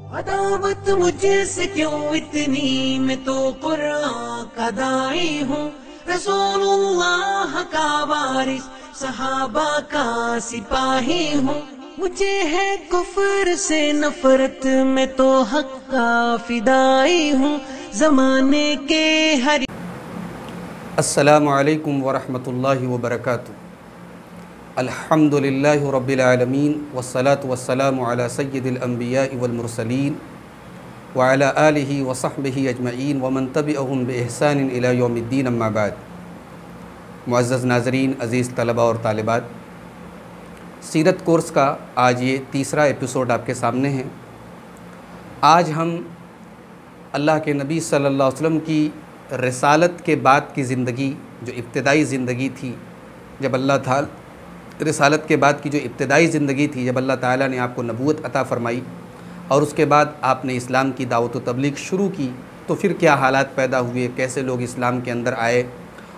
अदावत मुझसे क्यों इतनी, मैं तो कुरान का दाई हूँ, रसूलुल्लाह का वारिस, सहाबा का सिपाही हूँ। मुझे है कुफर से नफरत, मैं तो हक का फिदाई हूँ, जमाने के हर। अस्सलामु अलैकुम वरहमतुल्लाहि वबरकातुहू। अल्हम्दुलिल्लाहि रब्बिल आलमीन वस्सलातु वस्सलामु अला सय्यिदिल अंबियाइ वल मुरसलीन व अला आलिहि व सहबिहि अजमईन व मन तबिअहुम बि इहसान इला यौमिद्दीन, अम्मा बाद। मुअज़्ज़ज़ नाज़रीन, अज़ीज़ तलबा और तालिबात, सीरत कोर्स का आज ये तीसरा एपिसोड आपके सामने है। आज हम अल्लाह के नबी सल्लल्लाहु अलैहि वसल्लम की रिसालत के बाद की ज़िंदगी, जो इब्तिदाई ज़िंदगी थी, जब अल्लाह ताला रिसालत के बाद की जो इब्तिदाई ज़िंदगी थी, जब अल्लाह ताला ने आपको नबूवत अता फ़रमाई और उसके बाद आपने इस्लाम की दावत व तबलीग शुरू की, तो फिर क्या हालात पैदा हुए, कैसे लोग इस्लाम के अंदर आए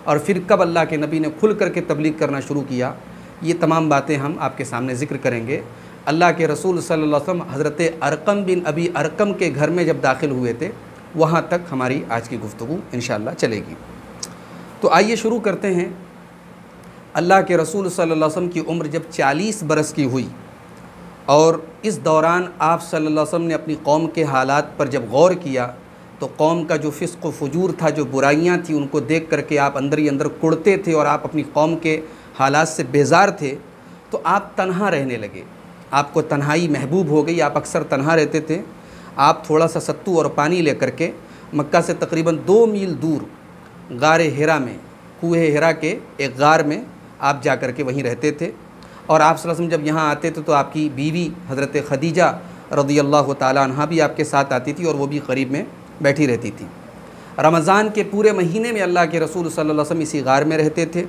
और फिर कब अल्लाह के नबी ने खुल करके तबलीग करना शुरू किया, ये तमाम बातें हम आपके सामने ज़िक्र करेंगे। अल्लाह के रसूल सल्लल्लाहु अलैहि वसल्लम हज़रत अरकम बिन अबी अरकम के घर में जब दाखिल हुए थे, वहाँ तक हमारी आज की गुफ्तगू इंशाअल्लाह चलेगी। तो आइए शुरू करते हैं। अल्लाह के रसूल सल्लल्लाहु अलैहि वसल्लम की उम्र जब 40 बरस की हुई और इस दौरान आप सल्लल्लाहु अलैहि वसल्लम ने अपनी कौम के हालात पर जब गौर किया, तो कौम का जो फ़िस्क़ व फ़ुजूर था, जो बुराइयाँ थी, उनको देख करके आप अंदर ही अंदर कुढ़ते थे और आप अपनी कौम के हालात से बेजार थे। तो आप तन्हा रहने लगे, आपको तन्हाई महबूब हो गई। आप अक्सर तन्हा रहते थे। आप थोड़ा सा सत्तू और पानी लेकर के मक्का से तकरीबन 2 मील दूर गार हिरा में, कुएँ हिरा के एक गार में आप जा कर के वहीं रहते थे। और आप सल्लल्लाहु अलैहि वसल्लम जब यहाँ आते थे तो आपकी बीवी हज़रत खदीजा रज़ियल्लाहु ताला अन्हा भी आपके साथ आती थी और वो भी करीब में बैठी रहती थी। रमज़ान के पूरे महीने में अल्लाह के रसूल सल्लल्लाहु अलैहि वसल्लम इसी गार में रहते थे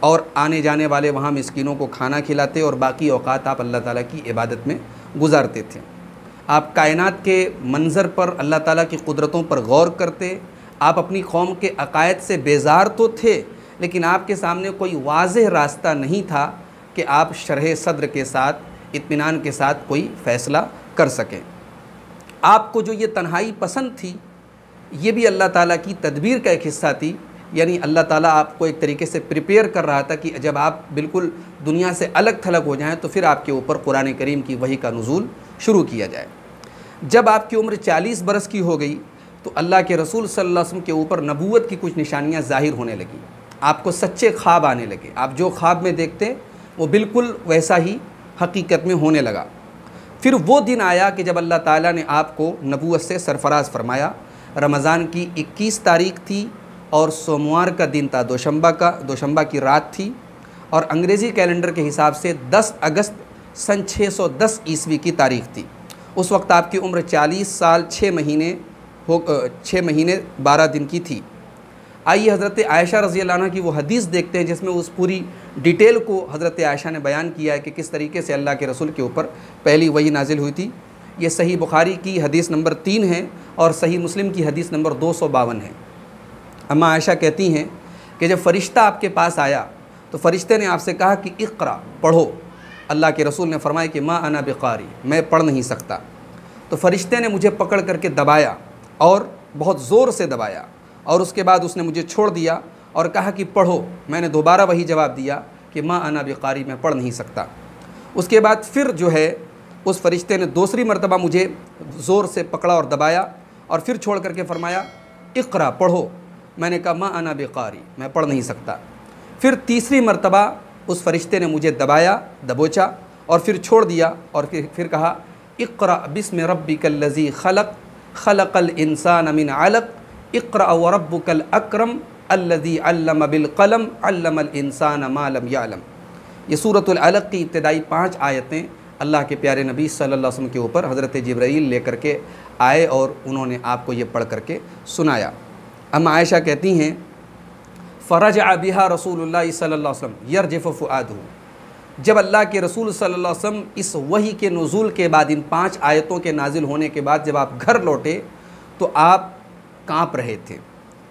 और आने जाने वाले वहाँ मिस्कीनों को खाना खिलाते और बाकी औक़ात आप अल्लाह ताला की इबादत में गुजारते थे। आप कायनात के मंज़र पर, अल्लाह ताला की कुदरतों पर गौर करते। आप अपनी कौम के अकायद से बेजार तो थे, लेकिन आपके सामने कोई वाज़ेह रास्ता नहीं था कि आप शरह सद्र के साथ, इत्मीनान के साथ कोई फ़ैसला कर सकें। आपको जो ये तन्हाई पसंद थी, ये भी अल्लाह ताला की तदबीर का एक हिस्सा थी। यानी अल्लाह ताला आपको एक तरीके से प्रिपेयर कर रहा था कि जब आप बिल्कुल दुनिया से अलग थलग हो जाएं, तो फिर आपके ऊपर कुरान करीम की वही का नुज़ूल शुरू किया जाए। जब आपकी उम्र 40 बरस की हो गई, तो अल्लाह के रसूल सल्लल्लाहु अलैहि वसल्लम के ऊपर नबूवत की कुछ निशानियाँ ज़ाहिर होने लगी। आपको सच्चे ख्वाब आने लगे। आप जो ख्वाब में देखते वो बिल्कुल वैसा ही हकीकत में होने लगा। फिर वो दिन आया कि जब अल्लाह ताला ने आपको नबूवत से सरफराज फरमाया। रमज़ान की 21 तारीख़ थी और सोमवार का दिन था, दोशंबा की रात थी और अंग्रेज़ी कैलेंडर के हिसाब से 10 अगस्त सन 610 ईस्वी की तारीख़ थी। उस वक्त आपकी उम्र 40 साल 6 महीने 12 दिन की थी। आइए हज़रत आयशा रज़ियल्लाहु अन्हा की वो हदीस देखते हैं, जिसमें उस पूरी डिटेल को हज़रत आयशा ने बयान किया है कि किस तरीके से अल्लाह के रसूल के ऊपर पहली वही नाजिल हुई थी। ये सही बुखारी की हदीस नंबर 3 है और सही मुस्लिम की हदीस नंबर 252 है। अम्मा आयशा कहती हैं कि जब फ़रिश्ता आपके पास आया, तो फ़रिश्ते ने आपसे कहा कि इक़रा, पढ़ो। अल्लाह के रसूल ने फरमाया कि मा अना बिक़ारी, मैं पढ़ नहीं सकता। तो फ़रिश्ते ने मुझे पकड़ करके दबाया और बहुत ज़ोर से दबाया और उसके बाद उसने मुझे छोड़ दिया और कहा कि पढ़ो। मैंने दोबारा वही जवाब दिया कि मा अना बिक़ारी, मैं पढ़ नहीं सकता। उसके बाद फिर जो है उस फ़रिश्ते ने दूसरी मरतबा मुझे ज़ोर से पकड़ा और दबाया और फिर छोड़ करके फ़रमाया इक़रा, पढ़ो। मैंने कहा मा अना बिक़ारी, मैं पढ़ नहीं सकता। फिर तीसरी मरतबा उस फ़रिश्ते ने मुझे दबोचा और फिर छोड़ दिया और फिर कहा इक़रा बिस्मि रब्बिकल्लज़ी खलक़, खलक़ल इंसान मिन अलक़, इक़रा व रब्बुकल अकरम अल्लज़ी अल्लम बिल क़लम अल्लमल इंसान मा लम यअलम। ये सूरतुल अलक़ की इब्तिदाई 5 आयतें अल्लाह के प्यारे नबी सल्लल्लाहु अलैहि वसल्लम के ऊपर हज़रत जिब्राईल लेकर के आए और उन्होंने आपको ये पढ़ करके सुनाया। अम्मा आयशा कहती हैं फ़रजा बिहा रसूलुल्लाह सल्लल्लाहु अलैहि वसल्लम यरजिफ़ु फ़ुआदुहु। जब अल्लाह के रसूल सल्लल्लाहु अलैहि वसल्लम इस वही के नुज़ूल के बाद, इन 5 आयतों के नाजिल होने के बाद जब आप घर लौटे, तो आप काँप रहे थे,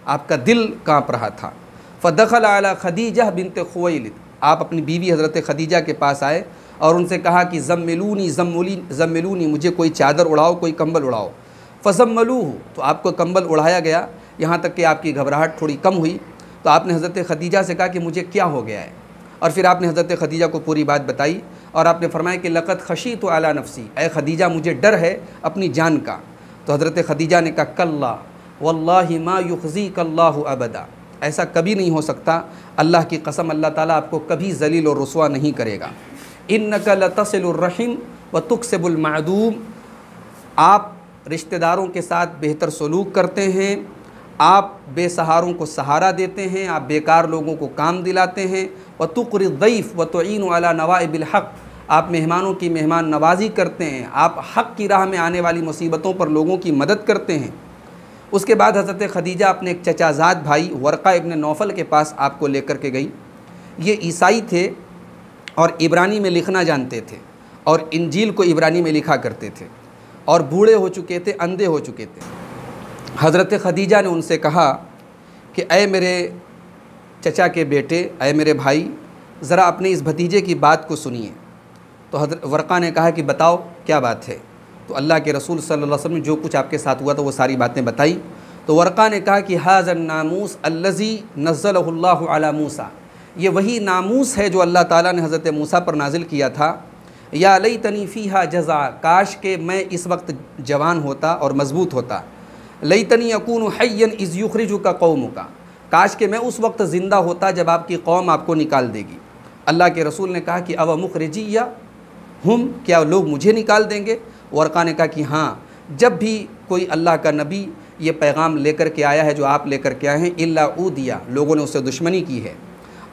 आपका दिल काँप रहा था। फ़दख़ल अला खदीजा बिन्त खुवैलिद, आप अपनी बीवी हज़रत खदीजा के पास आए और उनसे कहा कि ज़म्मिलूनी, मुझे कोई चादर उड़ाओ, कोई कंबल उड़ाओ। फ़ज़म्मलूहु, तो आपको कंबल उड़ाया गया, यहाँ तक कि आपकी घबराहट थोड़ी कम हुई। तो आपने हज़रत खदीजा से कहा कि मुझे क्या हो गया है, और फिर आपने हज़रत खदीजा को पूरी बात बताई और आपने फरमाया कि लक़द खशीतु अला नफ़्सी, ऐ खदीजा मुझे डर है अपनी जान का। तो हज़रत खदीजा ने कहा कल्ला वल्लाहि मा युख़ज़ीकल्लाहु अबदा, ऐसा कभी नहीं हो सकता, अल्लाह की कसम अल्लाह ताला आपको कभी ज़लील और रुसवा नहीं करेगा। इन्नका लतसिलुर रहिम व तुक्सिबुल मादूम, आप रिश्तेदारों के साथ बेहतर सलूक करते हैं, आप बेसहारों को सहारा देते हैं, आप बेकार लोगों को काम दिलाते हैं। व तुक़रि ज़य्फ़ व तुईनु अला नवाइबिल हक़, आप मेहमानों की मेहमान नवाजी करते हैं, आप हक़ की राह में आने वाली मुसीबतों पर लोगों की मदद करते हैं। उसके बाद हज़रत खदीजा अपने एक चचाज़ाद भाई वर्क़ा इब्न नौफ़ल के पास आपको लेकर के गई। ये ईसाई थे और इब्रानी में लिखना जानते थे और इंजील को इब्रानी में लिखा करते थे और बूढ़े हो चुके थे, अंधे हो चुके थे। हज़रत खदीजा ने उनसे कहा कि ऐ मेरे चचा के बेटे, ऐ मेरे भाई, ज़रा अपने इस भतीजे की बात को सुनिए। तो हज़रत वर्क़ा ने कहा कि बताओ क्या बात है। तो अल्लाह के रसूल सल्लल्लाहु अलैहि वसल्लम ने जो कुछ आपके साथ हुआ था वो सारी बातें बताई। तो वर्क़ा ने कहा कि हाज़न नामूस अल्लज़ी नज़्ज़लहुल्लाहु अला मूसा, ये वही नामूस है जो अल्लाह ताला ने हज़रत मूसा पर नाजिल किया था। या लैतनी फ़ीहा जज़ा, काश के मैं इस वक्त जवान होता और मज़बूत होता। लैतनी अकूनु हय्यन इज़ युख़रिजुका कौमुका, काश के मैं उस वक्त ज़िंदा होता जब आपकी कौम आपको निकाल देगी। अल्लाह के रसूल ने कहा कि अव मुख़रिजिया हम, क्या लोग मुझे निकाल देंगे? वर्क़ा ने कहा कि हाँ, जब भी कोई अल्लाह का नबी ये पैगाम लेकर के आया है जो आप लेकर के आए हैं, इल्ला ऊदिया, लोगों ने उससे दुश्मनी की है।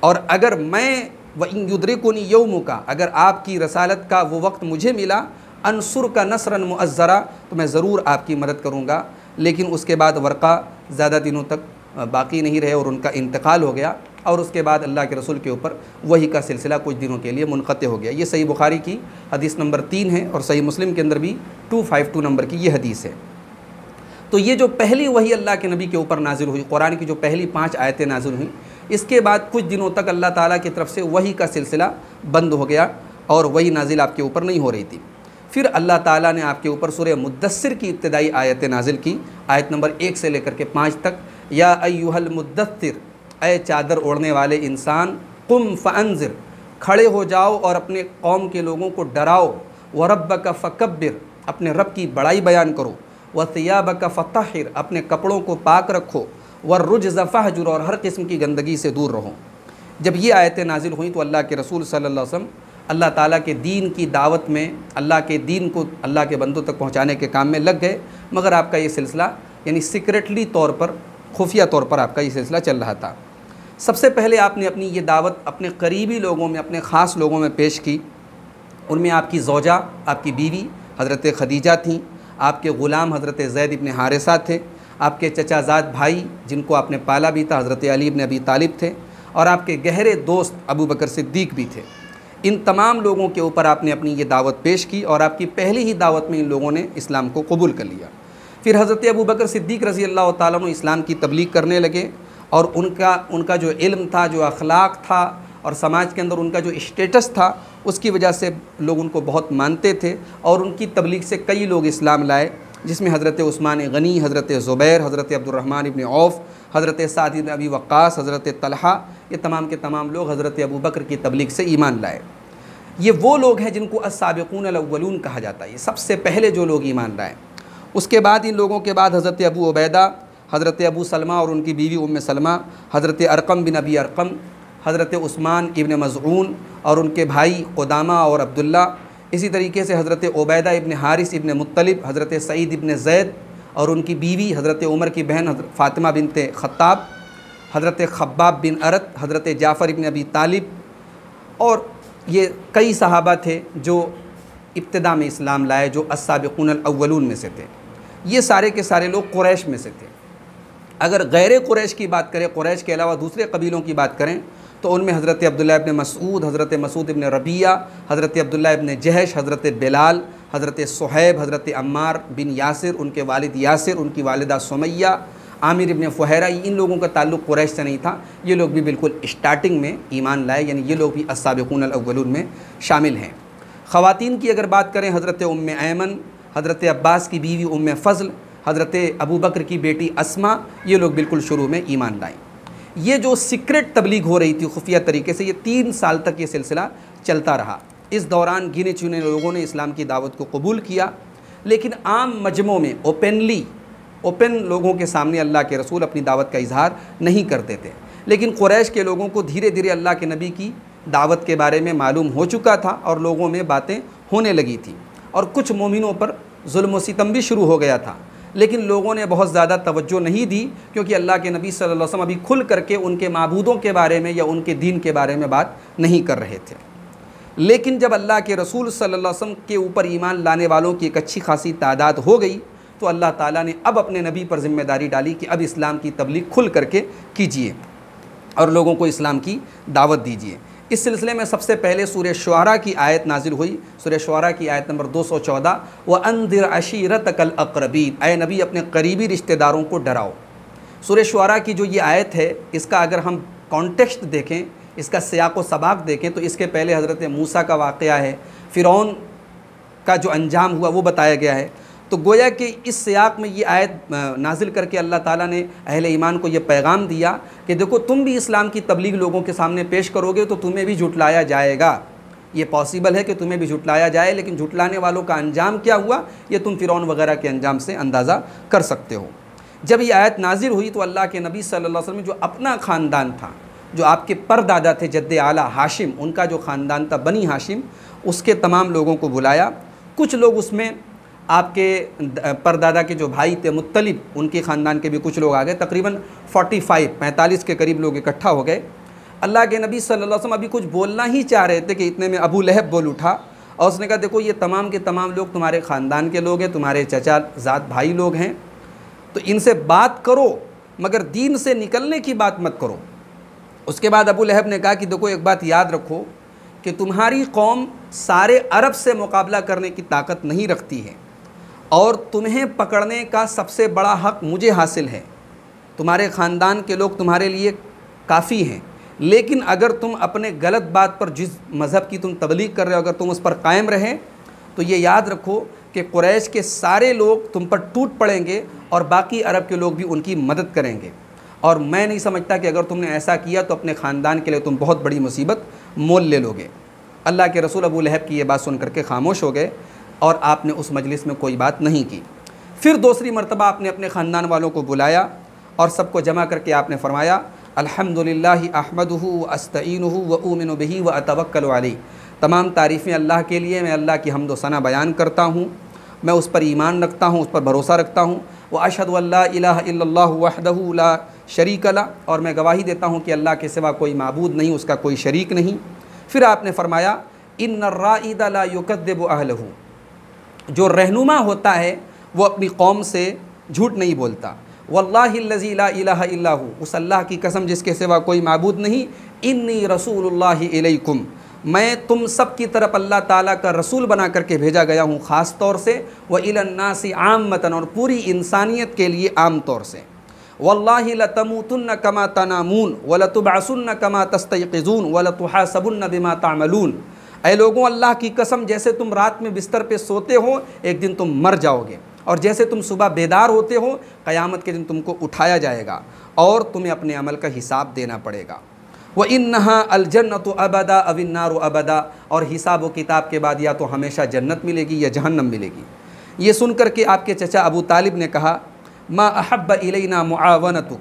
और अगर मैं व इन युद्रिकुनी यौमुका, अगर आपकी रसालत का वो वक्त मुझे मिला, अनसुर का नसरन मुअज़्ज़रा, तो मैं ज़रूर आपकी मदद करूँगा। लेकिन उसके बाद वर्क़ा ज़्यादा दिनों तक बाकी नहीं रहे और उनका इंतकाल हो गया और उसके बाद अल्लाह के रसूल के ऊपर वही का सिलसिला कुछ दिनों के लिए मुनक़ते हो गया। ये सही बुखारी की हदीस नंबर 3 है और सही मुस्लिम के अंदर भी 252 नंबर की ये हदीस है। तो ये जो पहली वही अल्लाह के नबी के ऊपर नाजिल हुई, कुरान की जो पहली 5 आयतें नाजिल हुई, इसके बाद कुछ दिनों तक अल्लाह ताला की तरफ से वही का सिलसिला बंद हो गया और वही नाजिल आपके ऊपर नहीं हो रही थी। फिर अल्लाह ताला ने आपके ऊपर सूरह मुद्दस्सिर की इब्तिदाई आयतें नाजिल की, आयत नंबर 1 से लेकर के 5 तक। या अय्युहल मुद्दस्सिर, ऐ चादर ओढ़ने वाले इंसान, कुम फ़अंज़िर, खड़े हो जाओ और अपने कौम के लोगों को डराओ। व रब्बका फ़कब्बिर, अपने रब की बड़ाई बयान करो। व सियाबका फ़तहिर, अपने कपड़ों को पाक रखो। व रुज्ज़ फ़हजुर, और हर किस्म की गंदगी से दूर रहो। जब ये आयतें नाजिल हुई तो अल्लाह के रसूल सल्लल्लाहु अलैहि वसल्लम अल्लाह ताला के दीन की दावत में, अल्लाह के दीन को अल्लाह के बंदों तक पहुँचाने के काम में लग गए। मगर आपका ये सिलसिला यानी सीक्रेटली तौर पर, खुफिया तौर पर आपका ये सिलसिला चल रहा था। सबसे पहले आपने अपनी ये दावत अपने करीबी लोगों में, अपने ख़ास लोगों में पेश की। उनमें आपकी ज़ौजा, आपकी बीवी हज़रत खदीजा थीं, आपके ग़ुलाम हज़रत ज़ैद इब्न हारिसा थे, आपके चचाज़ाद भाई जिनको आपने पाला भी था हज़रत अली इब्न अबी तालिब थे, और आपके गहरे दोस्त अबू बकर सिद्दीक़ भी थे। इन तमाम लोगों के ऊपर आपने अपनी ये दावत पेश की और आपकी पहली ही दावत में इन लोगों ने इस्लाम को कबूल कर लिया। फिर हज़रत अबू बकर सिद्दीक़ रज़ी अल्लाह ताला अन्हु इस्लाम की तबलीग करने लगे और उनका जो इल्म था, जो अखलाक था और समाज के अंदर उनका जो स्टेटस था, उसकी वजह से लोग उनको बहुत मानते थे और उनकी तबलीग से कई लोग इस्लाम लाए, जिसमें हज़रत उस्मान गनी, हज़रत ज़ुबैर, हज़रत अब्दुर्रहमान इब्न औफ़, हज़रत साद इब्न अबी वक्कास, हज़रत तलहा, ये तमाम के तमाम लोग हज़रत अबू बकर की तबलीग से ईमान लाए। ये वो लोग हैं जिनको अस्साबिक़ून अल-अव्वलून कहा जाता है, ये सबसे पहले जो लोग ईमान लाए। उसके बाद इन लोगों के बाद हज़रत अबू उबैदा, हज़रत अबू सलमा और उनकी बीवी उम्मे सलमा, हज़रत अरक़म बिन अबी अरक़म, हज़रत उस्मान इब्न मज़ऊन और उनके भाई क़ुदामा और अब्दुल्ला, इसी तरीके से हज़रत उबैदा इब्न हारिस इब्न मुत्तलिब, हज़रत सईद इब्न ज़ैद और उनकी बीवी हज़रत उमर की बहन फ़ातिमा बिनते ख़त्ताब, हज़रत खब्बाब बिन अरत, हज़रत जाफ़र इब्न अबी तालिब, और ये कई सहाबा थे जो इब्तिदा में इस्लाम लाए, जो अस्साबिक़ून अल-अव्वलून में से थे। ये सारे के सारे लोग कुरैश में से थे। अगर गैर कुरैश की बात करें, कुरैश के अलावा दूसरे कबीलों की बात करें, तो उनमें हज़रत अब्दुल्ला इब्न मसूद, हज़रत मसूद इब्न रबिया, हज़रत अब्दुल्ला इब्न जहश, हज़रत बिलाल, हज़रत सुहैब, हज़रत अम्मार बिन यासिर, उनके वालिद यासिर, उनकी वालिदा सुमैया, आमिर इब्न फ़ुहैरा, इन लोगों का ताल्लुक़ कुरैश से नहीं था। ये लोग भी बिल्कुल स्टार्टिंग में ईमान लाए, यानी ये लोग भी अस्साबिक़ून अल-अव्वलून में शामिल हैं। ख़वातीन की अगर बात करें, हज़रत उम्मे ऐमन, हज़रत अब्बास की बीवी उम्मे फ़ज़ल, हज़रत अबू बकर की बेटी अस्मा, ये लोग बिल्कुल शुरू में ईमान लाए। ये जो सीक्रेट तबलीग हो रही थी खुफिया तरीके से, ये 3 साल तक ये सिलसिला चलता रहा। इस दौरान गिने चुने लोगों ने इस्लाम की दावत को कबूल किया, लेकिन आम मजमों में ओपन लोगों के सामने अल्लाह के रसूल अपनी दावत का इजहार नहीं करते थे। लेकिन कुरैश के लोगों को धीरे धीरे अल्लाह के नबी की दावत के बारे में मालूम हो चुका था और लोगों में बातें होने लगी थी और कुछ मोमिनों पर जुल्म व सितम भी शुरू हो गया था। लेकिन लोगों ने बहुत ज़्यादा तवज्जो नहीं दी, क्योंकि अल्लाह के नबी सल्लल्लाहु अलैहि वसल्लम अभी खुल करके उनके माबूदों के बारे में या उनके दीन के बारे में बात नहीं कर रहे थे। लेकिन जब अल्लाह के रसूल सल्लल्लाहु अलैहि वसल्लम के ऊपर ईमान लाने वालों की एक अच्छी खासी तादाद हो गई, तो अल्लाह ताला ने अब अपने नबी पर ज़िम्मेदारी डाली कि अब इस्लाम की तबलीग खुल करके कीजिए और लोगों को इस्लाम की दावत दीजिए। इस सिलसिले में सबसे पहले सूरह शुआरा की आयत नाजिल हुई। सूरह शुआरा की आयत नंबर 214, व अंदिर अशीरतकल अक़रबीन, ऐ नबी अपने करीबी रिश्तेदारों को डराओ। सूरह शुआरा की जो ये आयत है, इसका अगर हम कॉन्टेक्स्ट देखें, इसका सियाक़ व सबाक़ देखें, तो इसके पहले हज़रत मूसा का वाक़या है, फ़िरौन का जो अंजाम हुआ वो बताया गया है। तो गोया कि इस सियाक़ में ये आयत नाजिल करके अल्लाह ताला ने अहले ईमान को ये पैगाम दिया कि देखो, तुम भी इस्लाम की तबलीग लोगों के सामने पेश करोगे तो तुम्हें भी झुटलाया जाएगा। ये पॉसिबल है कि तुम्हें भी झुटलाया जाए, लेकिन झुटलाने वालों का अंजाम क्या हुआ ये तुम फ़िरौन वगैरह के अंजाम से अंदाज़ा कर सकते हो। जब ये आयत नाजिल हुई तो अल्लाह के नबी सल्लल्लाहु अलैहि वसल्लम जो अपना ख़ानदान था, जो आपके परदादा थे जद्दे आला हाशिम, उनका जो ख़ानदान था बनी हाशिम, उसके तमाम लोगों को बुलाया। कुछ लोग उसमें आपके परदादा के जो भाई थे मुत्तलिब, उनके ख़ानदान के भी कुछ लोग आ गए। तकरीबन 45 के करीब लोग इकट्ठा हो गए। अल्लाह के नबी सल्लल्लाहु अलैहि वसल्लम अभी कुछ बोलना ही चाह रहे थे कि इतने में अबू लहब बोल उठा और उसने कहा, देखो ये तमाम के तमाम लोग तुम्हारे ख़ानदान के लोग हैं, तुम्हारे चचा ज़ात भाई लोग हैं, तो इनसे बात करो मगर दीन से निकलने की बात मत करो। उसके बाद अबू लहब ने कहा कि देखो, एक बात याद रखो कि तुम्हारी कौम सारे अरब से मुकाबला करने की ताकत नहीं रखती है और तुम्हें पकड़ने का सबसे बड़ा हक़ मुझे हासिल है। तुम्हारे ख़ानदान के लोग तुम्हारे लिए काफ़ी हैं, लेकिन अगर तुम अपने गलत बात पर, जिस मज़हब की तुम तबलीग कर रहे हो, अगर तुम उस पर कायम रहे तो ये याद रखो कि कुरैश के सारे लोग तुम पर टूट पड़ेंगे और बाकी अरब के लोग भी उनकी मदद करेंगे। और मैं नहीं समझता कि अगर तुमने ऐसा किया तो अपने ख़ानदान के लिए तुम बहुत बड़ी मुसीबत मोल ले लोगे। अल्लाह के रसूल अबू लहब की ये बात सुन करके खामोश हो गए और आपने उस मजलिस में कोई बात नहीं की। फिर दूसरी मरतबा आपने अपने ख़ानदान वालों को बुलाया और सबको जमा करके आपने फरमाया, अल्हम्दुलिल्लाहि अहमदुहु व अस्तईनुहु व उमिनु बिही व अतवक्कलु अलैहि। तमाम तारीफ़ें अल्लाह के लिए, मैं अल्लाह की हम्द व सना बयान करता हूँ, मैं उस पर ईमान रखता हूँ, उस पर भरोसा रखता हूँ। व अशहदु अल्ला इलाहा इल्लल्लाहु वहदहु ला शरीक ला, और मैं गवाही देता हूँ कि अल्लाह के सिवा कोई माबूद नहीं, उसका कोई शरीक नहीं। फिर आपने फरमाया, इन्नर राइदा ला युकद्दिबु अहलहु, जो रहनुमा होता है वो अपनी कौम से झूठ नहीं बोलता। वल्लाहि लज़ी ला इलाहा इल्लाहु, उस अल्लाह की कसम जिसके सिवा कोई माबूद नहीं, इन्नी रसूलुल्लाहि इलैकुम, मैं तुम सब की तरफ अल्लाह ताला का रसूल बना करके भेजा गया हूँ ख़ास तौर से, व इलन्नासी आम्मतन, और पूरी इंसानियत के लिए आम तौर से। वल्लाहि लतमूतुन्न कमा तनामून व लतुबअसुन्न कमा तस्तयक़िज़ून व लतुहासबुन्न बिमा तामलून, ऐ लोगों अल्लाह की कसम, जैसे तुम रात में बिस्तर पे सोते हो एक दिन तुम मर जाओगे, और जैसे तुम सुबह बेदार होते हो क़यामत के दिन तुमको उठाया जाएगा और तुम्हें अपने अमल का हिसाब देना पड़ेगा। व इन्नहा अलजन्नतु अबदा अविन्नारु अबदा, और हिसाब व किताब के बाद या तो हमेशा जन्नत मिलेगी या जहन्नम मिलेगी। ये सुन करके आपके चचा अबू तालिब ने कहा, मा अहब्ब इलैना मुआवनतुक,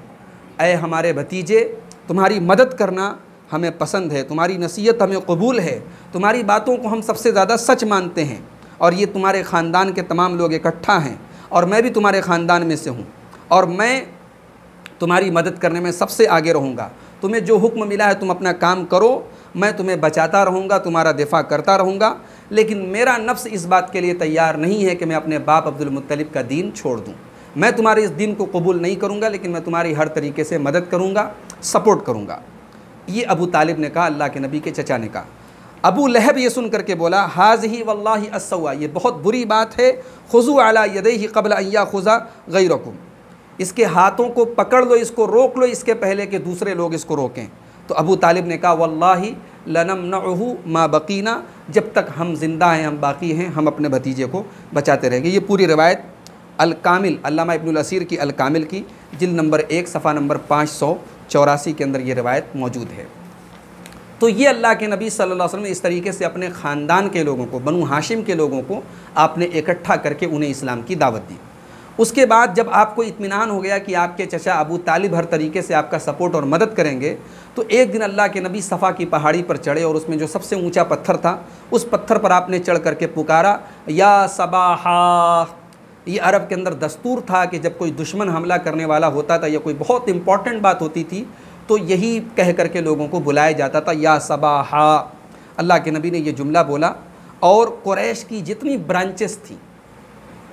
ऐ हमारे भतीजे, तुम्हारी मदद करना हमें पसंद है, तुम्हारी नसीहत हमें कबूल है, तुम्हारी बातों को हम सबसे ज़्यादा सच मानते हैं, और ये तुम्हारे ख़ानदान के तमाम लोग इकट्ठा हैं और मैं भी तुम्हारे ख़ानदान में से हूँ, और मैं तुम्हारी मदद करने में सबसे आगे रहूँगा। तुम्हें जो हुक्म मिला है तुम अपना काम करो, मैं तुम्हें बचाता रहूँगा, तुम्हारा दिफा करता रहूँगा, लेकिन मेरा नफ्स इस बात के लिए तैयार नहीं है कि मैं अपने बाप अब्दुल मुत्तलिब का दीन छोड़ दूँ। मैं तुम्हारे इस दीन को कबूल नहीं करूँगा, लेकिन मैं तुम्हारी हर तरीके से मदद करूँगा, सपोर्ट करूँगा। ये अबू तालिब ने कहा, अल्लाह के नबी के चचा ने कहा। अबू लहब ये सुन करके बोला, हाज़िही वल्लाहि अस्सवा, ये बहुत बुरी बात है, खुज़ू अला यदैहि क़ब्ल अन याख़ुज़ा गैरकुम, इसके हाथों को पकड़ लो, इसको रोक लो, इसके पहले कि दूसरे लोग इसको रोकें। तो अबू तालिब ने कहा, वल्लाहि लनमनअहु मा बकीना, जब तक हम जिंदा हैं, हम बाकी हैं, हम अपने भतीजे को बचाते रहेंगे। ये पूरी रिवायत अल कामिल, अल्लामा इब्नुल असीर की अल कामिल की जिल्द नंबर 1 सफ़ा नंबर 584 के अंदर ये रिवायत मौजूद है। तो ये अल्लाह के नबी सल्लल्लाहु अलैहि वसल्लम ने इस तरीके से अपने ख़ानदान के लोगों को, बनु हाशिम के लोगों को आपने इकट्ठा करके उन्हें इस्लाम की दावत दी। उसके बाद जब आपको इत्मीनान हो गया कि आपके चचा अबू तालिब हर तरीके से आपका सपोर्ट और मदद करेंगे, तो एक दिन अल्लाह के नबी सफ़ा की पहाड़ी पर चढ़े और उसमें जो सबसे ऊंचा पत्थर था, उस पत्थर पर आपने चढ़ करके पुकारा, या सबाहा। ये अरब के अंदर दस्तूर था कि जब कोई दुश्मन हमला करने वाला होता था या कोई बहुत इंपॉर्टेंट बात होती थी, तो यही कह करके लोगों को बुलाया जाता था, या सबाहा। अल्लाह के नबी ने ये जुमला बोला और कुरैश की जितनी ब्रांचेस थी,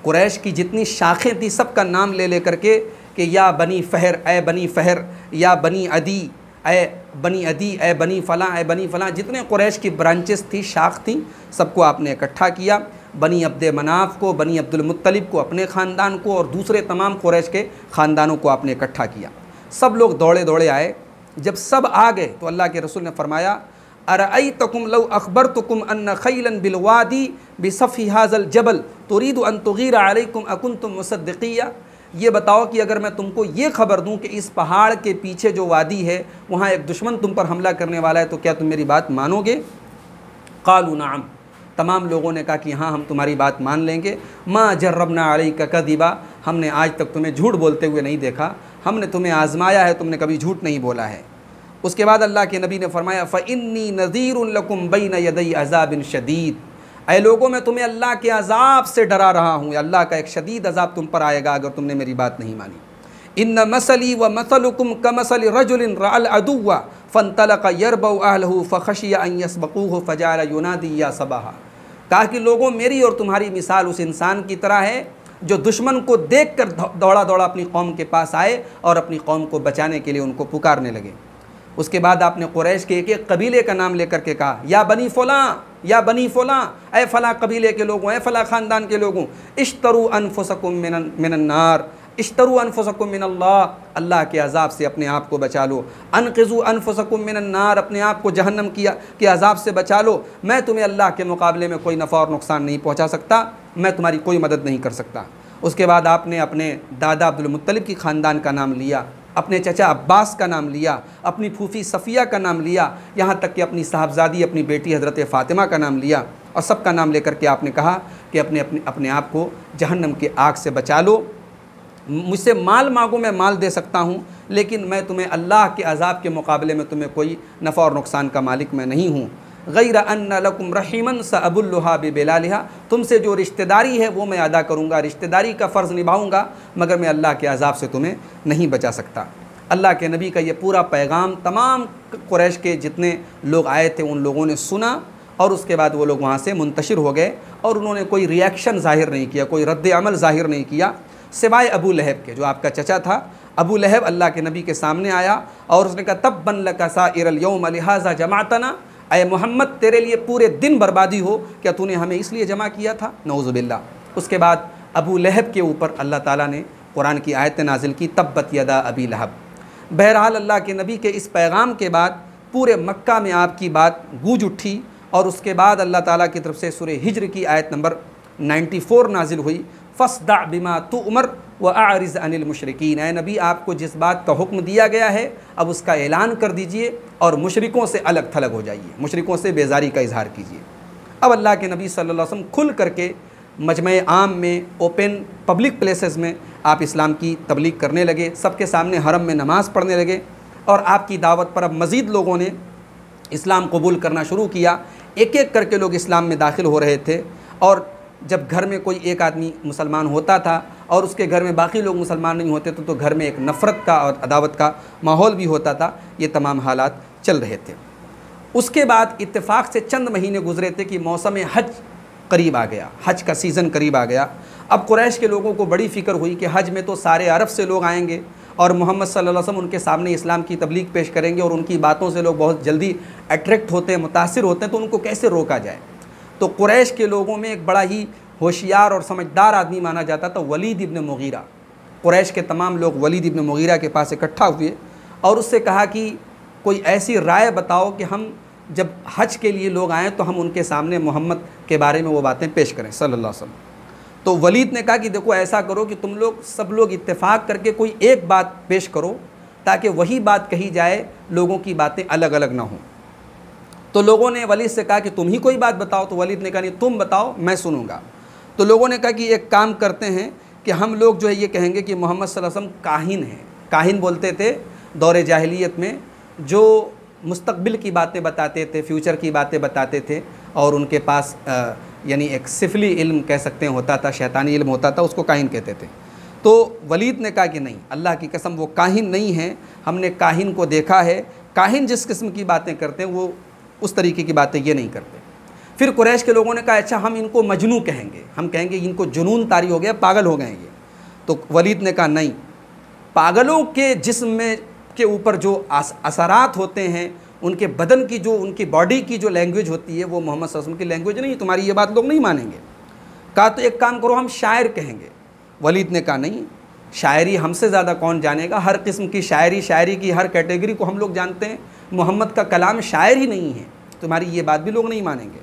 कुरैश की जितनी शाखें थी, सबका नाम ले करके कि या बनी फ़हर, ए बनी फ़हर, या बनी अदी, ए बनी अदी, ए बनी फ़लाँ, ए बनी फ़लाँ, जितने कुरैश की ब्रांचेस थी, शाख थी, सबको आपने इकट्ठा किया। बनी अब्द मनाफ को, बनी अब्दुल मुत्तलिब को, अपने ख़ानदान को, और दूसरे तमाम कुरैश के ख़ानदानों को आपने इकट्ठा किया। सब लोग दौड़े दौड़े आए। जब सब आ गए तो अल्लाह के रसूल ने फरमाया, अरअयतकुम लौ अखबरतुकुम अन्न खैलन बिलवादी बिसफ़ी हाज़ल जबल तुरीदु अन तुगीरा अलैकुम अकुंतुम मुसद्दिक़िया। ये बताओ कि अगर मैं तुमको ये खबर दूं कि इस पहाड़ के पीछे जो वादी है वहाँ एक दुश्मन तुम पर हमला करने वाला है, तो क्या तुम मेरी बात मानोगे? क़ालू नअम, तमाम लोगों ने कहा कि हाँ, हम तुम्हारी बात मान लेंगे। मा जर्रबना अलैका कज़िबा, हमने आज तक तुम्हें झूठ बोलते हुए नहीं देखा, हमने तुम्हें आजमाया है, तुमने कभी झूठ नहीं बोला है। उसके बाद अल्लाह के नबी ने फरमाया, फ़इन्नी नज़ीरुन लकुम बैन यदै अज़ाबिन शदीद, ऐ लोगों, मैं तुम्हें अल्लाह के अज़ाब से डरा रहा हूँ। अल्लाह का एक शदीद अज़ाब तुम पर आएगा अगर तुमने मेरी बात नहीं मानी। इन्न मसली व मसलुकुम कमसलि रजुलिन रअल अदुव्व फंतलक़ यरबउ अहलहु फ़ख़शिया अन यसबक़ूहु फ़जअल युनादी या सबाहा। कहा कि लोगों, मेरी और तुम्हारी मिसाल उस इंसान की तरह है जो दुश्मन को देखकर दौड़ा दौड़ा अपनी कौम के पास आए और अपनी कौम को बचाने के लिए उनको पुकारने लगे। उसके बाद आपने कुरैश के एक एक कबीले का नाम लेकर के कहा, या बनी फ़लाँ, या बनी फ़लाँ, ए फ़लाँ कबीले के लोगों, ए फ़लाँ ख़ानदान के लोगों, इश्तरू अनफुसकुम मिनन नार, इश्तरू अनफुसकुम मिनल्लाह, अल्लाह के अज़ाब से अपने आप को बचा लो। अनक़िज़ू अनफुसकुम मिनन नार, अपने आप को जहन्नम के अज़ाब से बचा लो। मैं तुम्हें अल्लाह के मुकाबले में कोई नफ़ा और नुकसान नहीं पहुँचा सकता, मैं तुम्हारी कोई मदद नहीं कर सकता। उसके बाद आपने अपने दादा अब्दुल मुत्तलिब की ख़ानदान का नाम लिया, अपने चचा अब्बास का नाम लिया, अपनी फूफी सफ़िया का नाम लिया, यहाँ तक कि अपनी साहबजादी अपनी बेटी हज़रत फ़ातिमा का नाम लिया, और सबका नाम लेकर के आपने कहा कि अपने आप को जहन्नम के आग से बचा लो। मुझसे माल मांगो, मैं माल दे सकता हूँ, लेकिन मैं तुम्हें अल्लाह के अज़ाब के मुकाबले में तुम्हें कोई नफ़ा और नुकसान का मालिक मैं नहीं हूँ। गैर अन्न लकुम रहीमन सअबुल्लुहा बिबिलालिहा, तुमसे जो रिश्तेदारी है वो मैं अदा करूँगा, रिश्तेदारी का फ़र्ज़ निभाऊँगा, मगर मैं अल्लाह के अज़ाब से तुम्हें नहीं बचा सकता। अल्लाह के नबी का ये पूरा पैगाम तमाम कुरैश के जितने लोग आए थे उन लोगों ने सुना, और उसके बाद वो लोग वहाँ से मुंतशिर हो गए और उन्होंने कोई रिएक्शन ज़ाहिर नहीं किया, कोई रद्द अमल ज़ाहिर नहीं किया, सिवाय अबू लहब के, जो आपका चचा था। अबू लहब अल्लाह के नबी के सामने आया और उसने कहा, तब्बन लका साइरल यौम लिहाज़ा जमाअतना, अय मोहम्मद, तेरे लिए पूरे दिन बर्बादी हो, क्या तूने हमें इसलिए जमा किया था? नऊज़ुबिल्लाह। उसके बाद अबू लहब के ऊपर अल्लाह ताला ने कुरान की आयत नाजिल की, तब्बत यदा अबी लहब। बहरहाल अल्लाह के नबी के इस पैगाम के बाद पूरे मक्का में आपकी बात गूंज उठी, और उसके बाद अल्लाह ताला की तरफ से सूरह हिज्र की आयत नंबर 94 नाजिल हुई, फ़स्दा बिमा तुअमर व आरिज़ अनिल मुशरिकीन। ऐ नबी, आपको जिस बात का हुक्म दिया गया है अब उसका ऐलान कर दीजिए और मुशरिकों से अलग थलग हो जाइए, मुशरिकों से बेजारी का इजहार कीजिए। अब अल्लाह के नबी सल्लल्लाहु अलैहि वसल्लम खुल करके मजमे आम में, ओपन पब्लिक प्लेसेस में आप इस्लाम की तबलीग करने लगे, सबके सामने हरम में नमाज़ पढ़ने लगे, और आपकी दावत पर अब मज़ीद लोगों ने इस्लाम कबूल करना शुरू किया। एक एक करके लोग इस्लाम में दाखिल हो रहे थे, और जब घर में कोई एक आदमी मुसलमान होता था और उसके घर में बाकी लोग मुसलमान नहीं होते तो घर में एक नफ़रत का और अदावत का माहौल भी होता था। ये तमाम हालात चल रहे थे। उसके बाद इत्तेफाक से चंद महीने गुजरे थे कि मौसम हज करीब आ गया, हज का सीज़न करीब आ गया। अब कुरैश के लोगों को बड़ी फ़िक्र हुई कि हज में तो सारे अरब से लोग आएंगे और मोहम्मद सल्लल्लाहु अलैहि वसल्लम उनके सामने इस्लाम की तबलीग पेश करेंगे, और उनकी बातों से लोग बहुत जल्दी अट्रैक्ट होते हैं, मुतासिर होते हैं, तो उनको कैसे रोका जाए। तो कुरैश के लोगों में एक बड़ा ही होशियार और समझदार आदमी माना जाता था वलीद इब्न मुगीरा। कुरैश के तमाम लोग वलीद इब्न मुगीरा के पास इकट्ठा हुए और उससे कहा कि कोई ऐसी राय बताओ कि हम जब हज के लिए लोग आएँ तो हम उनके सामने मोहम्मद के बारे में वो बातें पेश करें सल्लल्लाहु अलैहि वसल्लम। तो वलीद ने कहा कि देखो ऐसा करो कि तुम लोग सब लोग इत्तेफाक करके कोई एक बात पेश करो ताकि वही बात कही जाए, लोगों की बातें अलग अलग ना हों। तो लोगों ने वलीद से कहा कि तुम ही कोई बात बताओ। तो वलीद ने कहा नहीं, तुम बताओ, मैं सुनूंगा। तो लोगों ने कहा कि एक काम करते हैं कि हम लोग जो है ये कहेंगे कि मोहम्मद सल्लल्लाहु अलैहि वसल्लम काहिन हैं। काहिन बोलते थे दौर जाहिलियत में, जो मुस्तकबिल की बातें बताते थे, फ्यूचर की बातें बताते थे, और उनके पास यानी एक सिफली इल्म कह सकते हैं होता था, शैतानी इल्म होता था, उसको काहिन कहते थे। तो वलीद ने कहा कि नहीं, अल्लाह की कसम वो काहिन नहीं है, हमने काहिन को देखा है। काहिन जिस किस्म की बातें करते हैं वो उस तरीके की बातें ये नहीं करते। फिर कुरैश के लोगों ने कहा अच्छा हम इनको मजनू कहेंगे, हम कहेंगे इनको जुनून तारी हो गया, पागल हो गए ये। तो वलीद ने कहा नहीं, पागलों के जिस्म में के ऊपर जो असरात होते हैं, उनके बदन की जो, उनकी बॉडी की जो लैंग्वेज होती है वो मोहम्मद सल्लल्लाहु अलैहि वसल्लम की लैंग्वेज नहीं, तुम्हारी ये बात लोग नहीं मानेंगे। कहा तो एक काम करो, हम शायर कहेंगे। वलीद ने कहा नहीं, शायरी हमसे ज़्यादा कौन जानेगा, हर किस्म की शायरी की हर कैटेगरी को हम लोग जानते हैं, मोहम्मद का कलाम शायर ही नहीं है, तुम्हारी ये बात भी लोग नहीं मानेंगे।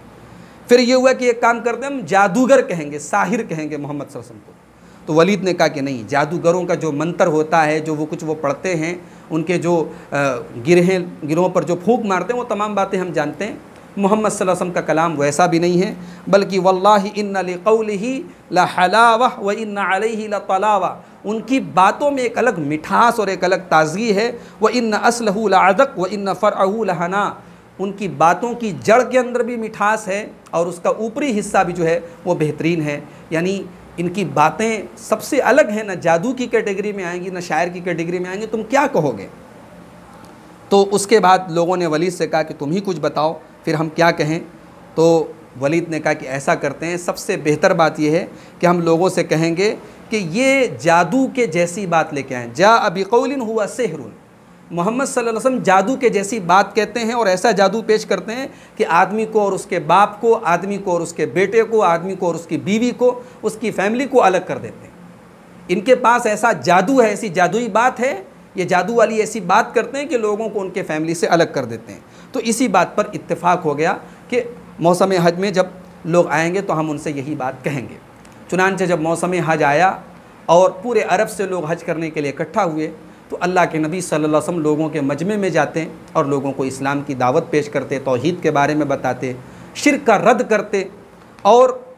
फिर ये हुआ कि एक काम करते हैं, हम जादूगर कहेंगे, साहिर कहेंगे मोहम्मद सल्लल्लाहु अलैहि वसल्लम को। तो वलीद ने कहा कि नहीं, जादूगरों का जो मंत्र होता है, जो वो कुछ वो पढ़ते हैं, उनके जो गिरों पर जो फूंक मारते हैं, वो तमाम बातें हम जानते हैं। मोहम्मद सल्लल्लाहु अलैहि वसल्लम का कलाम वैसा भी नहीं है, बल्कि वल्लाहि इन्ना लिक़ौलिही लहलावा व इन्ना अलैहि लतलावा, उनकी बातों में एक अलग मिठास और एक अलग ताज़गी है। व इन्ना असलहु लअदक़ व इन्ना फ़रअहु लहना, उनकी बातों की जड़ के अंदर भी मिठास है और उसका ऊपरी हिस्सा भी जो है वो बेहतरीन है। यानी इनकी बातें सबसे अलग हैं, ना जादू की कैटेगरी में आएंगी, ना शायर की कैटेगरी में आएंगी, तुम क्या कहोगे। तो उसके बाद लोगों ने वलीद से कहा कि तुम ही कुछ बताओ, फिर हम क्या कहें। तो वलीद ने कहा कि ऐसा करते हैं, सबसे बेहतर बात यह है कि हम लोगों से कहेंगे कि ये जादू के जैसी बात लेके आएँ। जा अबी कौलिन हुआ सेहरुन, मोहम्मद सल्लल्लाहु अलैहि वसल्लम जादू के जैसी बात कहते हैं और ऐसा जादू पेश करते हैं कि आदमी को और उसके बाप को, आदमी को और उसके बेटे को, आदमी को और उसकी बीवी को, उसकी फैमिली को अलग कर देते हैं। इनके पास ऐसा जादू है, ऐसी जादुई बात है, ये जादू वाली ऐसी बात करते हैं कि लोगों को उनके फैमिली से अलग कर देते हैं। तो इसी बात पर इत्तेफाक हो गया कि मौसम हज में जब लोग आएंगे तो हम उनसे यही बात कहेंगे। चुनांचे जब मौसम हज आया और पूरे अरब से लोग हज करने के लिए इकट्ठा हुए, तो अल्लाह के नबी सल्लल्लाहु अलैहि वसल्लम लोगों के मजमे में जाते और लोगों को इस्लाम की दावत पेश करते, तौहीद के बारे में बताते, शिर्क का रद्द करते, और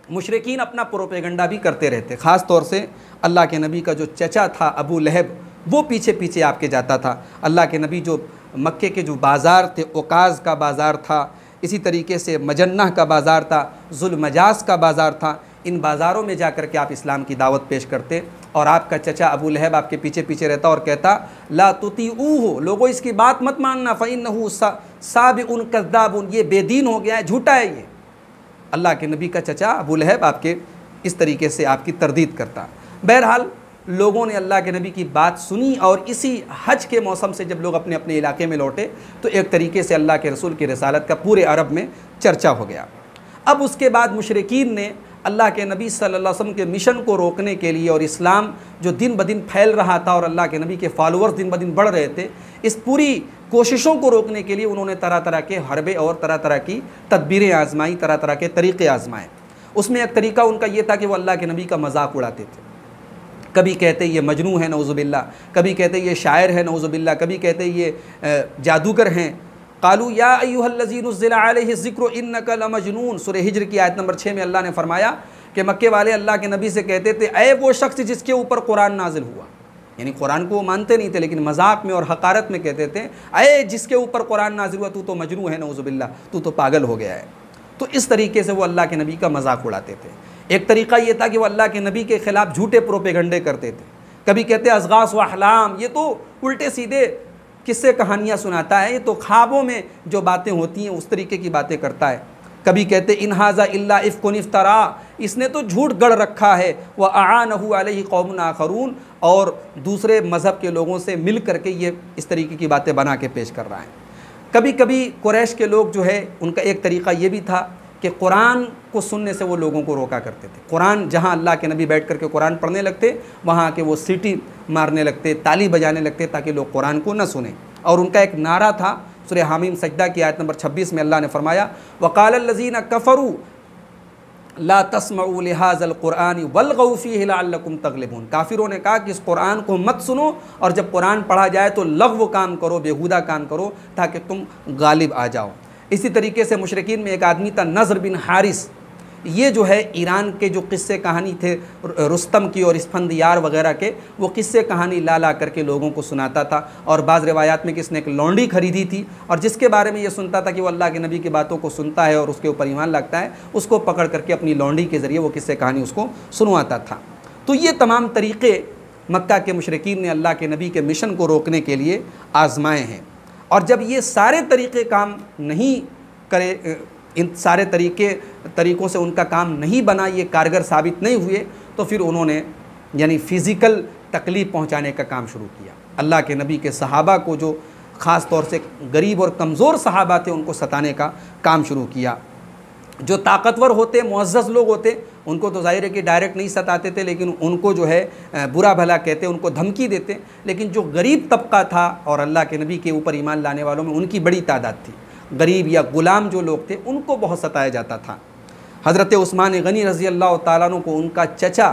मुशरिकीन अपना प्रोपेगंडा भी करते रहते। ख़ास तौर से अल्लाह के नबी का जो चचा था अबू लहब, वो पीछे पीछे आपके जाता था। अल्लाह के नबी जो मक्के के जो बाज़ार थे, ओकाज़ का बाज़ार था, इसी तरीके से मजन्ना का बाज़ार था, जुल्मजास का बाज़ार था, इन बाज़ारों में जा कर के आप इस्लाम की दावत पेश करते और आपका चचा अबू लहब आपके पीछे पीछे रहता और कहता ला तुतीऊहु, लोगों इसकी बात मत मानना, फ़इन्नहु साबिउन कज़्ज़ाबुन, ये बेदीन हो गया है, झूठा है ये। अल्लाह के नबी का चचा अबू लहब आपके इस तरीके से आपकी तरदीद करता। बहरहाल लोगों ने अल्लाह के नबी की बात सुनी और इसी हज के मौसम से जब लोग अपने अपने इलाके में लौटे तो एक तरीके से अल्लाह के रसूल की रिसालत का पूरे अरब में चर्चा हो गया। अब उसके बाद मुशरिकीन ने अल्लाह के नबी सल्लल्लाहु अलैहि वसल्लम के मिशन को रोकने के लिए और इस्लाम जो दिन ब दिन फैल रहा था और अल्लाह के नबी के फॉलोअर्स दिन ब दिन बढ़ रहे थे, इस पूरी कोशिशों को रोकने के लिए उन्होंने तरह तरह के हरबे और तरह तरह की तदबीरें आजमाई, तरह तरह के तरीक़े आजमाए। उसमें एक तरीका उनका ये था कि वो अल्लाह के नबी का मजाक उड़ाते थे। कभी कहते ये मजनू है नऊज़ुबिल्लाह, कभी कहते ये शायर है नऊज़ुबिल्लाह, कभी कहते ये जादूगर हैं। कालू या अय्युहल्लज़ी नुज़्ज़िला अलैहि ज़िक्रु इन्नका लमजनून, सूरह हिज्र की आयत नंबर 6 में अल्लाह ने फरमाया कि मक्के वाले अल्लाह के नबी से कहते थे ऐ वो शख्स जिसके ऊपर कुरान नाजिल हुआ, यानी कुरान को वो मानते नहीं थे लेकिन मजाक में और हकारत में कहते थे ऐ जिसके ऊपर कुरान नाजिल हुआ तू तो मजनू है नऊज़ुबिल्लाह, तू तो पागल हो गया है। तो इस तरीके से वो अल्लाह के नबी का मजाक उड़ाते थे। एक तरीका ये था कि वो अल्लाह के नबी के ख़िलाफ़ झूठे प्रोपेगंडे करते थे। कभी कहते अज़गास व अहलाम, ये तो उल्टे सीधे किस्से कहानियाँ सुनाता है, ये तो ख्वाबों में जो बातें होती हैं उस तरीके की बातें करता है। कभी कहते इन हाज़ा इल्ला इफ़्कुन इफ्तरा, इसने तो झूठ गढ़ रखा है, व आनहु अलैहि कौमुन आखरून, और दूसरे मज़हब के लोगों से मिल करके ये इस तरीके की बातें बना के पेश कर रहा है। कभी कभी कुरैश के लोग जो है उनका एक तरीका ये भी था कि कुरान को सुनने से वो लोगों को रोका करते थे। कुरान जहाँ अल्लाह के नबी बैठ करके कुरान पढ़ने लगते वहाँ के वो सीटी मारने लगते, ताली बजाने लगते ताकि लोग कुरान को न सुने। और उनका एक नारा था सूरह हामीम सजदा की आयत नंबर 26 में अल्लाह ने फरमाया वक़ालल्लज़ीना कफ़रू ला तस्मऊ लिहाज़ल क़ुरआन वल्ग़ौ फ़ीहि लअल्लकुम तग़लिबून। काफिरों ने कहा कि इस कुरान को मत सुनो और जब कुरान पढ़ा जाए तो लग़्व काम करो, बेहुदा काम करो ताकि तुम गालिब आ जाओ। इसी तरीके से मुशरिकीन में एक आदमी था नज़र बिन हारिस। ये जो है ईरान के जो किस्से कहानी थे रुस्तम की और इस्फंदियार वगैरह के, वो किस्से कहानी ला ला करके लोगों को सुनाता था। और बाज़ रिवायात में किसने एक लौंडी खरीदी थी और जिसके बारे में ये सुनता था कि वो अल्लाह के नबी की बातों को सुनता है और उसके ऊपर ईमान लगता है, उसको पकड़ करके अपनी लौंडी के ज़रिए वो किस्से कहानी उसको सुनवाता था। तो ये तमाम तरीक़े मक्का के मुशरिकीन ने अल्लाह के नबी के मिशन को रोकने के लिए आज़माए हैं। और जब ये सारे तरीक़े काम नहीं करे, इन सारे तरीक़ों से उनका काम नहीं बना, ये कारगर साबित नहीं हुए, तो फिर उन्होंने यानी फ़िज़िकल तकलीफ़ पहुंचाने का काम शुरू किया। अल्लाह के नबी के सहाबा को, जो ख़ास तौर से गरीब और कमज़ोर सहाबा थे, उनको सताने का काम शुरू किया। जो ताकतवर होते, मुअज़्ज़ज़ लोग होते, उनको तो ज़ाहिर है कि डायरेक्ट नहीं सताते थे, लेकिन उनको जो है बुरा भला कहते, उनको धमकी देते। लेकिन जो गरीब तबका था और अल्लाह के नबी के ऊपर ईमान लाने वालों में उनकी बड़ी तादाद थी, गरीब या ग़ुलाम जो लोग थे, उनको बहुत सताया जाता था। हज़रत उस्मान गनी रज़ी अल्लाह तआला अन्हु को उनका चचा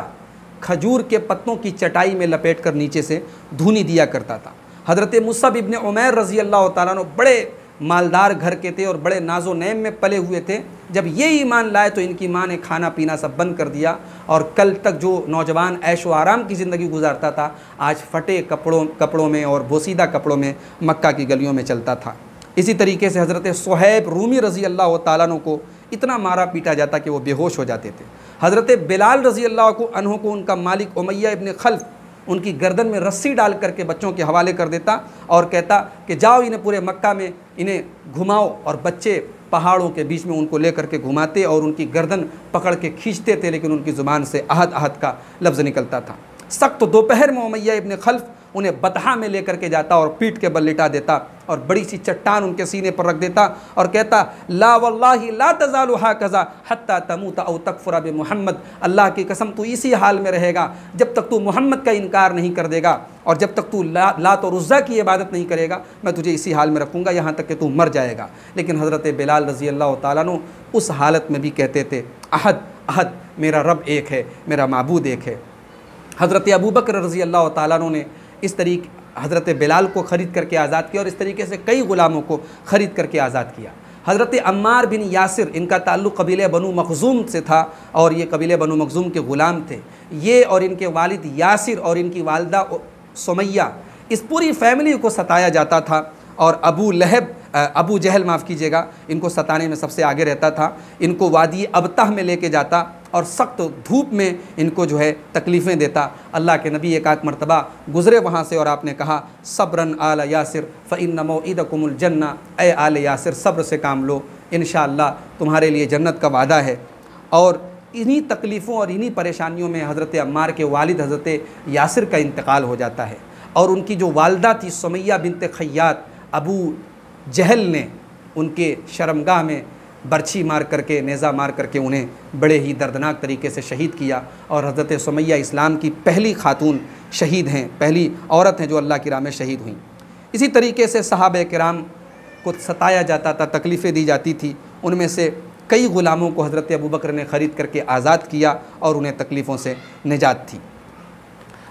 खजूर के पत्तों की चटाई में लपेट कर नीचे से धूनी दिया करता था। हज़रत मुसअब इब्न उमैर रज़ी अल्लाह तआला अन्हु बड़े मालदार घर के थे और बड़े नाजो नैम में पले हुए थे। जब ये ईमान लाए तो इनकी माँ ने खाना पीना सब बंद कर दिया और कल तक जो नौजवान ऐशो आराम की ज़िंदगी गुजारता था, आज फटे कपड़ों में और बोसीदा कपड़ों में मक्का की गलियों में चलता था। इसी तरीके से हज़रत सुहैब रूमी रज़ी अल्लाह तआला अन्हु को इतना मारा पीटा जाता कि वो बेहोश हो जाते थे। हज़रत बिलाल रज़ी अल्लाह अन्हु को उनका मालिक उमैया इब्न खल्फ उनकी गर्दन में रस्सी डाल करके बच्चों के हवाले कर देता और कहता कि जाओ इन्हें पूरे मक्का में इन्हें घुमाओ, और बच्चे पहाड़ों के बीच में उनको लेकर के घुमाते और उनकी गर्दन पकड़ के खींचते थे, लेकिन उनकी ज़ुबान से अहद अहद का लफ्ज़ निकलता था। सख्त दोपहर में उमैया इब्न खल्फ उन्हें बतहा में लेकर के जाता और पीठ के बल लिटा देता और बड़ी सी चट्टान उनके सीने पर रख देता और कहता ला वल्लाही ला तज़ालु हाकज़ा हत्ता तमूत औ तकफ़ुर बि मुहम्मद, अल्लाह की कसम तू इसी हाल में रहेगा जब तक तू मोहम्मद का इनकार नहीं कर देगा, और जब तक तू लात और उज़्ज़ा की इबादत नहीं करेगा मैं तुझे इसी हाल में रखूँगा यहाँ तक कि तू मर जाएगा। लेकिन हज़रत बिलाल रज़ी अल्लाह तआला अन्हु उस हालत में भी कहते थे अहद अहद, मेरा रब एक है, मेरा माबूद एक है। हज़रत अबू बकर रज़ी अल्लाह तआला अन्हु ने इस तरीके हज़रत बिलाल को ख़रीद करके आज़ाद किया और इस तरीके से कई ग़ुलामों को ख़रीद करके आज़ाद किया। हज़रत अम्मार बिन यासिर, इनका ताल्लुक़ कबीले बनु मखज़ूम से था और ये कबीले बनु मखज़ूम के ग़ुलाम थे। ये और इनके वालिद यासिर और इनकी वालदा सुमैया, इस पूरी फैमिली को सताया जाता था। और अबू जहल माफ़ कीजिएगा, इनको सताने में सबसे आगे रहता था। इनको वादी अबतह में लेके जाता और सख्त धूप में इनको जो है तकलीफ़ें देता। अल्लाह के नबी एक आध मरतबा गुज़रे वहाँ से और आपने कहा सब्रन आल यासिर फ़इन्न मौइदकुमुल जन्ना, ए आल यासिर सब्र से काम लो, इंशाअल्लाह तुम्हारे लिए जन्नत का वादा है। और इन्हीं तकलीफ़ों और इन्हीं परेशानियों में हज़रत अम्मार के वालिद हज़रत यासिर का इंतकाल हो जाता है और उनकी जो वालदा थी सुमैया बिनत खय्यात, अबू जहल ने उनके शर्मगाह में बर्छी मार करके, नेज़ा मार करके उन्हें बड़े ही दर्दनाक तरीके से शहीद किया। और हज़रत सुमैया इस्लाम की पहली खातून शहीद हैं, पहली औरत हैं जो अल्लाह की राह में शहीद हुई। इसी तरीके से सहाबा किराम को सताया जाता था, तकलीफ़ें दी जाती थी। उनमें से कई ग़ुलामों को हज़रत अबू बकर ने ख़रीद करके आज़ाद किया और उन्हें तकलीफ़ों से निजात थी।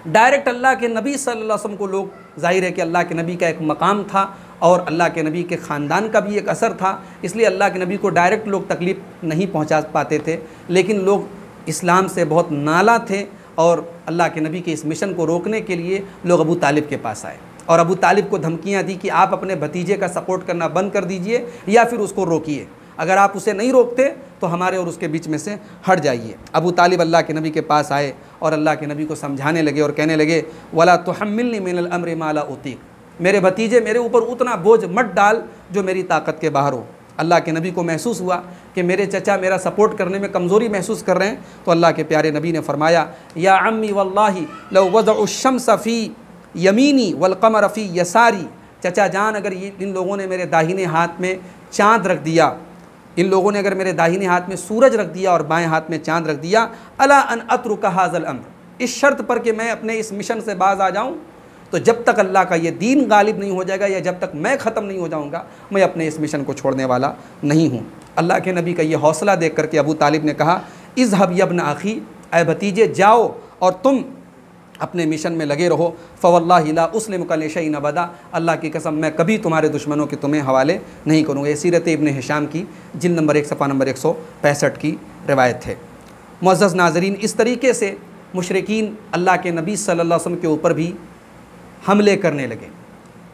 डायरेक्ट अल्लाह के नबी सल्लल्लाहु अलैहि वसल्लम को लोग, ज़ाहिर है कि अल्लाह के नबी का एक मकाम था और अल्लाह के नबी के ख़ानदान का भी एक असर था, इसलिए अल्लाह के नबी को डायरेक्ट लोग तकलीफ़ नहीं पहुंचा पाते थे। लेकिन लोग इस्लाम से बहुत नाला थे और अल्लाह के नबी के इस मिशन को रोकने के लिए लोग अबू तालिब के पास आए और अबू तालिब को धमकियाँ दी कि आप अपने भतीजे का सपोर्ट करना बंद कर दीजिए या फिर उसको रोकिए, अगर आप उसे नहीं रोकते तो हमारे और उसके बीच में से हट जाइए। अबू तालिब अल्लाह के नबी के पास आए और अल्लाह के नबी को समझाने लगे और कहने लगे वला तुहम्मिलनी मिनल अम्रि मा ला उतीक, मेरे भतीजे मेरे ऊपर उतना बोझ मत डाल जो मेरी ताकत के बाहर हो। अल्लाह के नबी को महसूस हुआ कि मेरे चचा मेरा सपोर्ट करने में कमज़ोरी महसूस कर रहे हैं, तो अल्लाह के प्यारे नबी ने फरमाया या अम्मी वल्लाही लौ वज़अ शम्स फ़ी यमीनी वल क़मर फ़ी यसारी, चचा जान अगर इन लोगों ने मेरे दाहिने हाथ में चाँद रख दिया, इन लोगों ने अगर मेरे दाहिने हाथ में सूरज रख दिया और बाएं हाथ में चाँद रख दिया, अला अन अत्रुका हाज़ल अम्र, इस शर्त पर कि मैं अपने इस मिशन से बाज़ आ जाऊँ, तो जब तक अल्लाह का ये दीन गालिब नहीं हो जाएगा या जब तक मैं ख़त्म नहीं हो जाऊँगा, मैं अपने इस मिशन को छोड़ने वाला नहीं हूँ। अल्लाह के नबी का ये हौसला देख करके अबू तालिब ने कहा, इज़हब यब्न अख़ी, ऐ भतीजे जाओ और तुम अपने मिशन में लगे रहो। फ़वल्लाहि ला उस्लिमुका लिशैइन अबदा, अल्लाह की कसम मैं कभी तुम्हारे दुश्मनों के तुम्हें हवाले नहीं करूँगा। ये सीरत इब्न हिशाम की जिल्द नंबर 1 सफ़ा नंबर 165 की रिवायत है। मुअज़्ज़ज़ नाज़रीन, इस तरीके से मुशरिकीन अल्लाह के नबी सल्लल्लाहु अलैहि वसल्लम के ऊपर भी हमले करने लगे,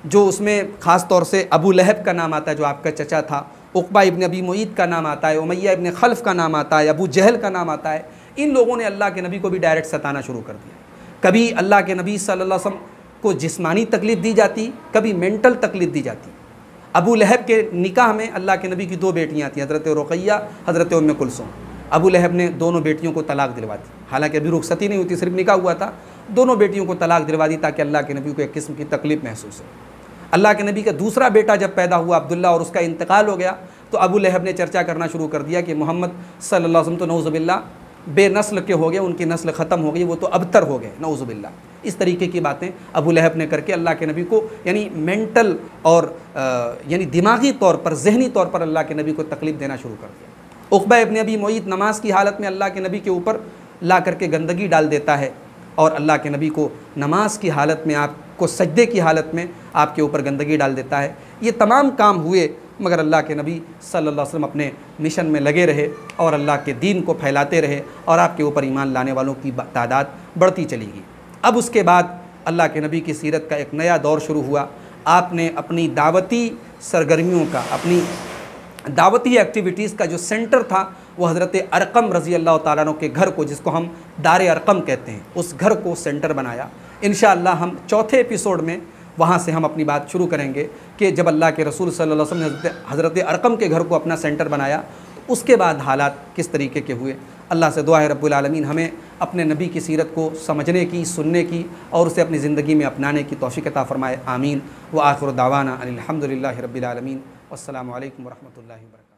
जो उसमें ख़ास तौर से अबू लहब का नाम आता है जो आपका चचा था, उक़बा इब्न अबी मुईत का नाम आता है, उमैया इब्न खल्फ़ का नाम आता है, अबू जहल का नाम आता है। इन लोगों ने अल्लाह के नबी को भी डायरेक्ट सताना शुरू कर दिया। कभी अल्लाह के नबी सल्लल्लाहु अलैहि वसल्लम को जिस्मानी तकलीफ़ दी जाती, कभी मेंटल तकलीफ़ दी जाती। अबू लहब के निकाह में अल्लाह के नबी की 2 बेटियाँ थीं, हज़रत रुक़ैया, हज़रत उम्मे कुलसूम। अबू लहब ने दोनों बेटियों को तलाक दिलवा दी, हालांकि अभी रुखसती नहीं हुई थी, सिर्फ निकाह हुआ था। दोनों बेटियों को तलाक दिलवा दी ताकि अल्लाह के नबी को एक किस्म की तकलीफ़ महसूस हो। अल्लाह के नबी का दूसरा बेटा जब पैदा हुआ अब्दुल्ला और उसका इंतकाल हो गया, तो अबू लहब ने चर्चा करना शुरू कर दिया कि मोहम्मद सल्लल्लाहु अलैहि वसल्लम तो नऊज़ुबिल्लाह बेनस्ल के हो गए, उनकी नस्ल ख़त्म हो गई, वो तो अबतर हो गए, नऊज़ुबिल्लाह। इस तरीके की बातें अबू लहब ने करके अल्लाह के नबी को यानी मेंटल और यानी दिमागी तौर पर, जहनी तौर पर अल्लाह के नबी को तकलीफ़ देना शुरू कर दिया। उक़बा इब्न अबी मुईत नमाज की हालत में अल्लाह के नबी के ऊपर ला करके गंदगी डाल देता है और अल्लाह के नबी को नमाज की हालत में, आपको सजदे की हालत में आपके ऊपर गंदगी डाल देता है। ये तमाम काम हुए, मगर अल्लाह के नबी सल्लल्लाहु अलैहि वसल्लम अपने मिशन में लगे रहे और अल्लाह के दीन को फैलाते रहे और आपके ऊपर ईमान लाने वालों की तादाद बढ़ती चली गई। अब उसके बाद अल्लाह के नबी की सीरत का एक नया दौर शुरू हुआ। आपने अपनी दावती सरगर्मियों का, अपनी दावती एक्टिविटीज़ का जो सेंटर था वो हज़रत अरक़म रज़ी अल्लाह ताला अन्हु के घर को, जिसको हम दार अरक़म कहते हैं, उस घर को सेंटर बनाया। इंशाअल्लाह हम चौथे एपिसोड में वहाँ से हम अपनी बात शुरू करेंगे कि जब अल्लाह के रसूल सल्लल्लाहु अलैहि वसल्लम ने हज़रत अरक़म के घर को अपना सेंटर बनाया तो उसके बाद हालात किस तरीके के हुए। अल्लाह से दुआ है रब्बुल आलमीन हमें अपने नबी की सीरत को समझने की, सुनने की और उसे अपनी ज़िंदगी में अपनाने की तौफ़ीक़ अता फ़रमाए। आमीन। व आखिर दावाना अनिल हम्दुलिल्लाहि रब्बिल आलमीन। वस्सलामु अलैकुम व रहमतुल्लाहि व बरकातुहू।